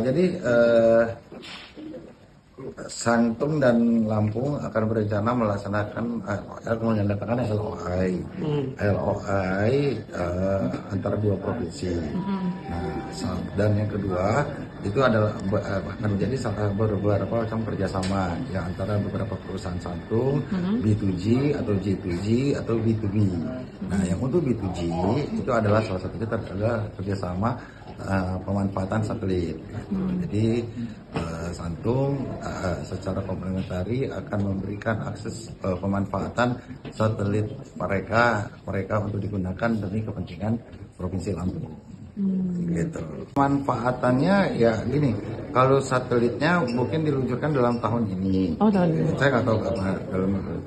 Jadi Santung dan Lampung akan berencana melaksanakan menyatakan LOI antara dua provinsi. Nah, dan yang kedua itu adalah akan menjadi beberapa macam kerjasama ya antara beberapa perusahaan santung B2G atau G2G atau B2B. Nah, yang untuk B2G itu adalah salah satunya adalah kerjasama pemanfaatan satelit. Jadi Santung secara komplementari akan memberikan akses pemanfaatan satelit mereka untuk digunakan demi kepentingan Provinsi Lampung. Gitu. Manfaatannya ya gini, kalau satelitnya mungkin diluncurkan dalam tahun ini. Oh, tahun ini. Saya nggak tahu kapan,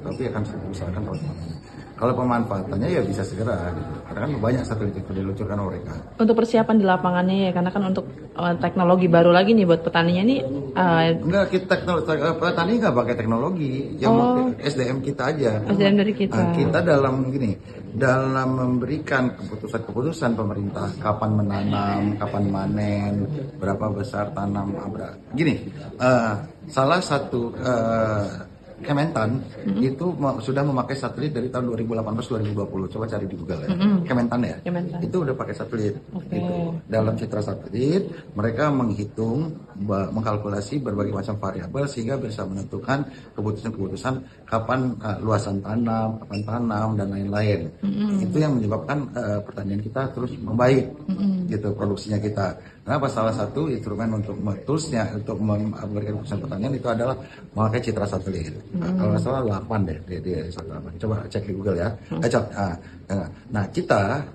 tapi akan diusahakan tahun ini. Kalau pemanfaatannya ya bisa segera gitu. Karena kan banyak satelit itu diluncurkan oleh mereka. Untuk persiapan di lapangannya ya, karena kan untuk teknologi baru lagi nih buat petaninya nih. Enggak, petani nggak pakai teknologi, yang SDM kita aja. SDM dari kita. Nah, kita dalam memberikan keputusan pemerintah kapan menanam, kapan manen, berapa besar tanam, gini. Salah satu Kementan itu sudah memakai satelit dari tahun 2018-2020. Coba cari di Google ya. Kementan ya. Kementan. Itu udah pakai satelit. Okay. Gitu. Dalam citra satelit, mereka menghitung, mengkalkulasi berbagai macam variabel sehingga bisa menentukan keputusan-keputusan kapan luasan tanam, kapan tanam dan lain-lain. Itu yang menyebabkan pertanian kita terus membaik. Gitu produksinya kita. Kenapa? Salah satu instrumen untuk toolsnya untuk memberikan keputusan pertanian itu adalah memakai citra satelit. Kalau nggak salah 8 deh di 8. Coba cek di Google ya. Nah kita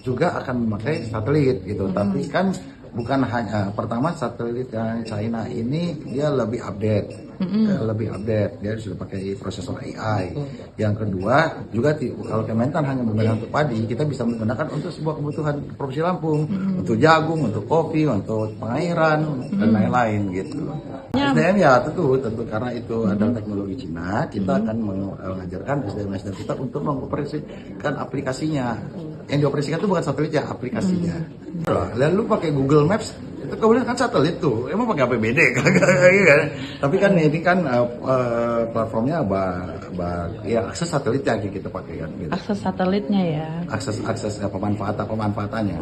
juga akan memakai satelit gitu. Tapi kan bukan hanya pertama satelit yang China ini dia lebih update. Dia sudah pakai prosesor AI. Yang kedua juga kalau Kementan hanya menggunakan untuk padi, kita bisa menggunakan untuk sebuah kebutuhan Provinsi Lampung, untuk jagung, untuk kopi, untuk pengairan dan lain-lain gitu. SDM ya tentu karena itu adalah teknologi Cina, kita akan mengajarkan SDM kita untuk mengoperasikan aplikasinya. Yang dioperasikan itu bukan satelit ya, aplikasinya. Lalu pakai Google Maps itu kemudian kan satelit tuh, emang pakai APBD kan? Tapi kan ini kan platformnya ya akses satelit yang kita pakai kan. Gitu. Akses satelitnya ya. Akses pemanfaatannya.